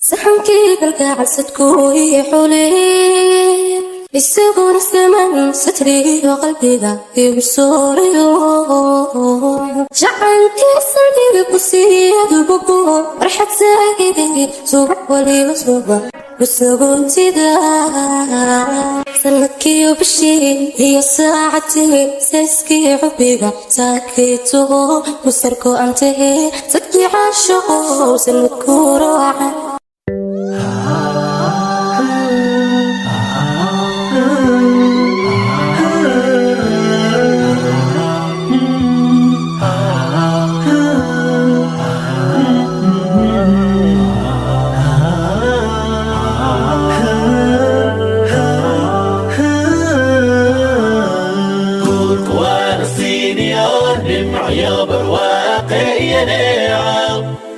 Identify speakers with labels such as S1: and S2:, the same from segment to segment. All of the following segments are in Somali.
S1: saxankii kalgacalsadku ii xuleen isaguna siman satriyo qalbiga igu soorayo jacaylkii saldhiga ku siiyadubugo farxad saagidigi subax waliba subax kusagontida sanadkiyo bishii iyo saacadii sayskii xubbiga saakaytugo kusarko antahe sadkii caashaqo sanadku raaca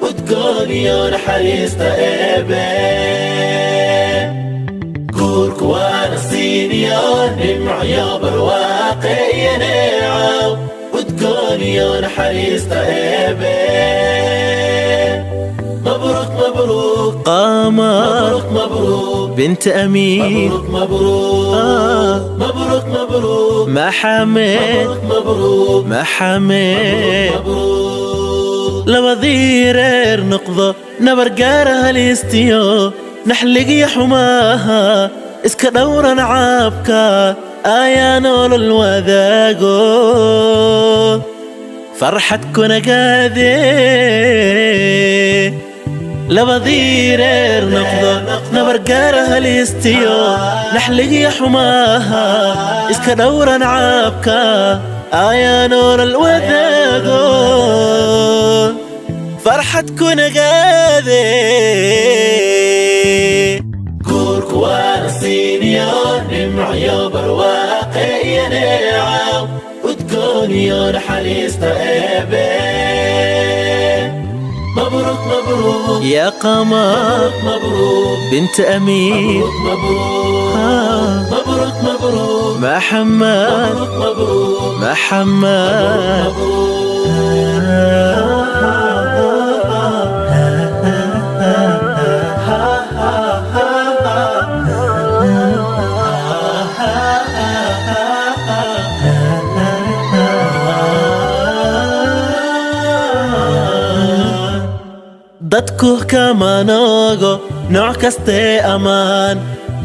S2: وتقولي حريصة إبن كورك وانا السينيور معيوب الواقع نعم وتقولي حريصة إبن مبروك مبروك
S3: قمر
S2: مبروك مبروك
S3: بنت أمين
S2: مبروك مبروك مبروك مبروك
S3: محمد
S2: مبروك
S3: محمد
S2: مبروك
S3: لوذير نقضة نبرقارها الاستيو نحلق يا حماها اسك دورا عابكا آيا نول الوذاقو فرحتكو نقاذي لوذير نقضة نبرقارها الاستيو نحلق يا حماها اسك دورا عابكا آيا نور الوذاقو فرحتكو نقاذي
S2: كورك وانا سينيور معيوب الواقع نعم وتكوني حريصة إبن مبروك مبروك
S3: يا قمر
S2: مبروك
S3: بنت أمين
S2: مبروك مبروك مبروك
S3: محمد
S2: مبروك
S3: محمد dadku kama noogo nooc kastee ammaan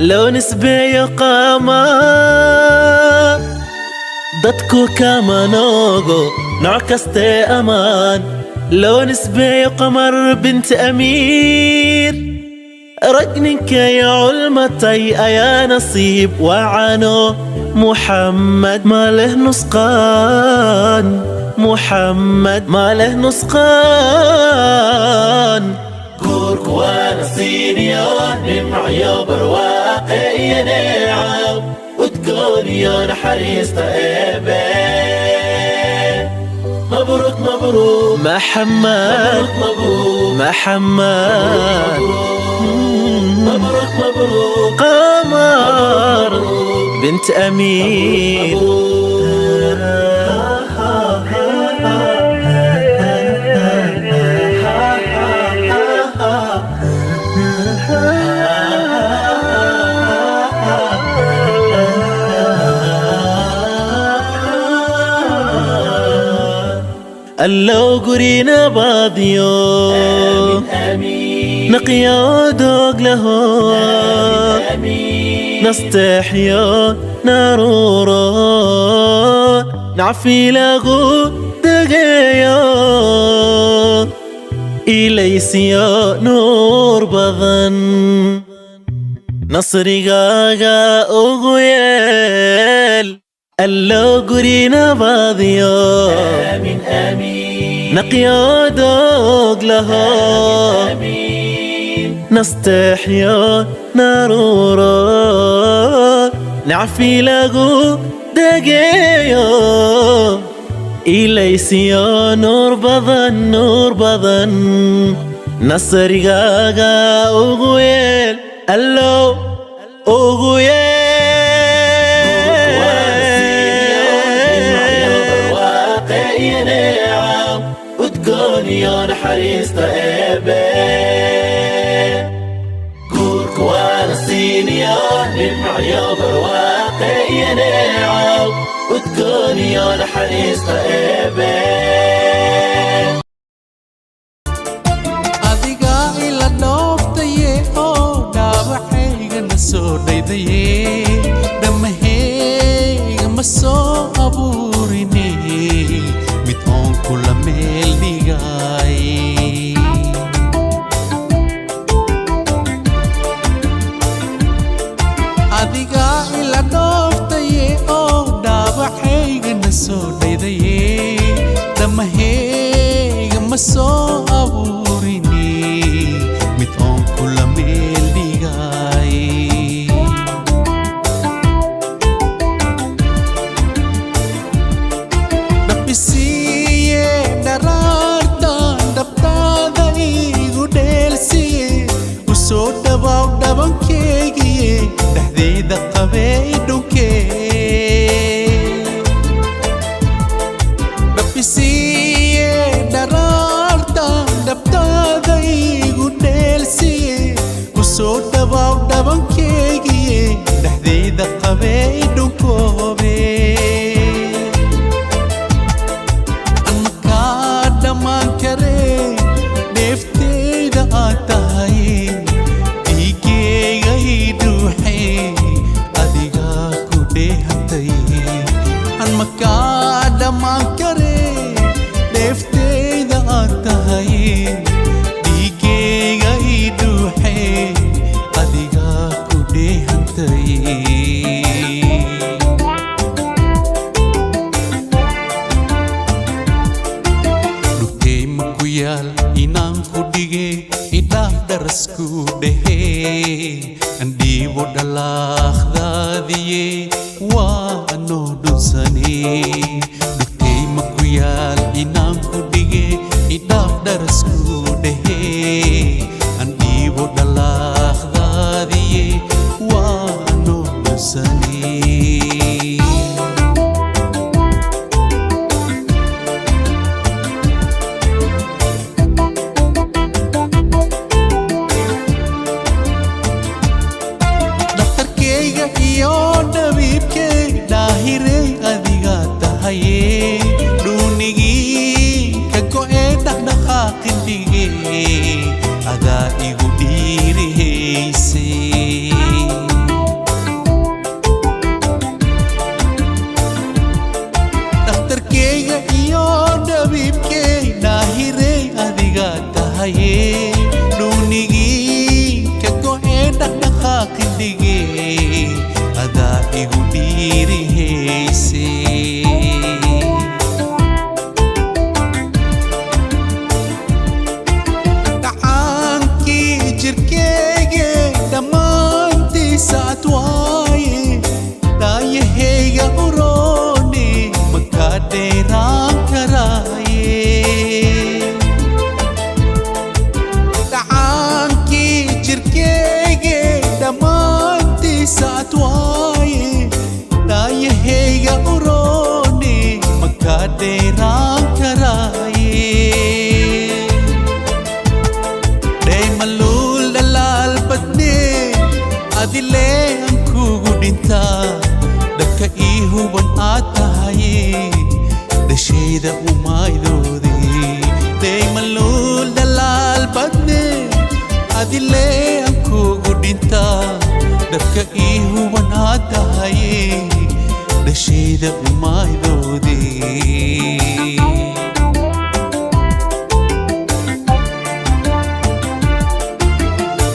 S3: loo nisbeeyo qamar dadku kama noogo nooc kastee ammaan loo nisbeeyo qamar bint amiir rag ninkay culmatay ayaa nasiib wacano محمد ما له نسقان محمد ما له نسقان
S2: كورك وانا سينيور معيوب الواقع نعم وتقولي حريصة إبن مبروك مبروك
S3: محمد
S2: مبروك
S3: محمد
S2: مبروك مبروك
S3: قمر بنت أمين اللو قرينا باضيو
S2: آمين
S3: نقيا دوق له
S2: آمين
S3: نستحيا نارورا نعفي لغو دقيا إليسيا نور بضن نصري غاغا أغويل اللو قرينا باضيو
S2: آمين آمين
S3: نقيا دوق لها
S2: آمين
S3: نستحيا نارورا نعفي لغو دقيا إليسيا نور بضن نصري غاغا أغويل اللو أغويل
S2: وتقولي حريصة إبن naxariista eebe
S4: adiga ila nooftaye oo dhaawacayga na soo dhaydaye dhammahayga ma soo abuurine mid oon kula meel dhigay adiga ila nooftaye oo dhaawacayga na soo dhaydaye dhammahayga ma soo abuurine mid oon kula meel dhigay dhabbisiiye dharaartan dhabtaada igu dheelsiye u soo dhawaaw dhabankeygiye dhexdeeda qabey dhunkee dhabbisiiye dharaartan dhabtaada igu dheelsiye u soo dhawaaw dhabankeygiye dhexdeeda qabey dhunkoobe anmakaa dhammaan karee dheefteyda aad tahay dhiigeyga ii dhuuxee adigaa ku dheehantay anmakaa dhammaan karee dheefteyda aad tahay dhiigeyga ii dhuuxee adigaa ku dheehantay dhugtey ma ku yaal inaan ku dhige idhaaf dharasku dhehe andhiibo dhalaaqdaadiye waa anoo dhunsane dhugtey ma ku yaal inaan ku dhige idhaaf dharasku dhehe andhiibo dhalaaqdaadiye waa anoo dhunsane dhakhtarkeyga iyo dhabiibkey dhaahirey adiga tahaye dhuunigii ka go'ee dhaqdhaqaaqin dhige adaa igu dhiirihayse dhakhtarkeyga iyo dhabiibkey dhaahirey adiga tahaye dhuunigii ka go'ee dhaqdhaqaaqin dhige adaa igu dhiirihayse dhacaankii jirkeyge dhammaantiisa ad waaye daayahayga uroone makaa dheeraan karaaye dhacaankii jirkeyge dhammaantiisa ad waaye daayahayga uroone makaa dheeraan karaaye dhaymaluul dhalaal badnee adilee aan kugu dhintaa dhabka ii huban aad tahaye dhashayda umaaydoode dhaymaluul dhalaal badnee adilee aan kugu dhintaa dhabka ii huban aad tahaye dhashayda umaaydoode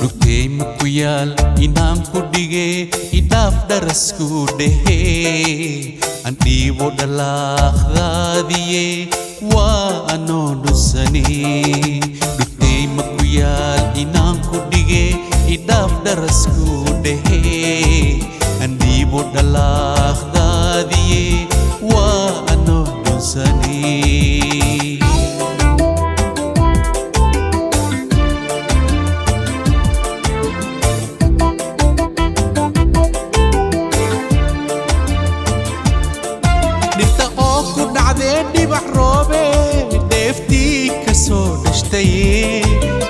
S4: dhugtey ma ku yaal inaan ku dhige idhaaf dharasku dhehe andhiibo dhalaaqdaadiye waa anoo dhunsane dhugtey ma ku yaal inaan ku dhige idhaaf dharasku dhehe andhiibo dhalaaqdaadiye waa anoo dhunsane dhibta oo ku dhacdee dhibac roobe dheeftii ka soo dhashtaye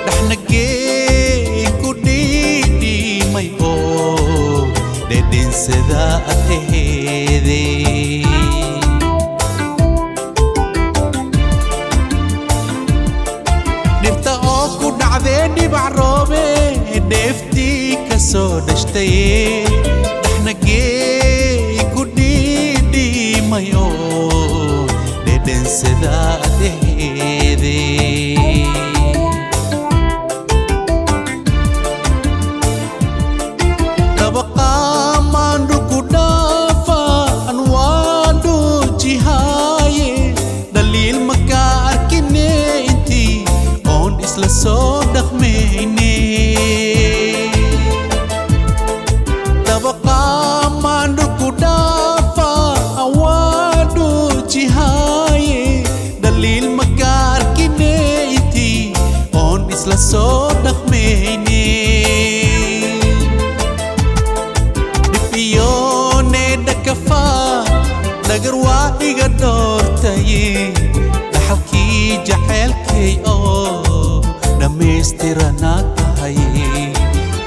S4: dhaxnagee ku dhiidhiimay oo dhedhensada ad aheede dhashtaye dhaxnagee ku dhiidhiimayo dhedhensada adeede soo dhaqmayne dabaqaamaan dhulku dhaafa awaadhu jihaaye dhaliil maka arkine intii oon isla soo dhaqmayne dhibiyoone dhakafaa dhagar waa iga dhoortaye dhaxalkii jaceylkay oo dhamaystiranaa tahay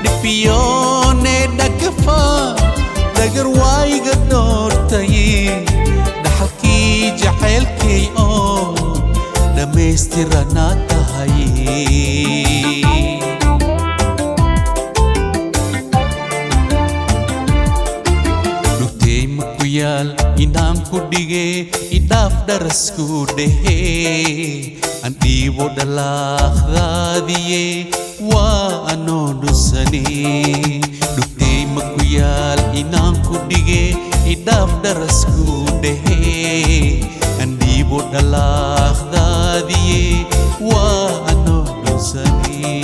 S4: dhibiyoone dhagafa dhagar waa iga dhoortaye dhaxalkii jaceylkay oo dhamaystiranaa tahay dhugtay maku yaal indhaan ku dhige idhaaf dharasku dhehe aan dhiibo dhalaaqdaadiye waa anoo dhusane dhugtay maku yaal inaan ku dhige idhaaf dharasku dhehe aan dhiibo dhalaaqdaadiye waa anoo dhusane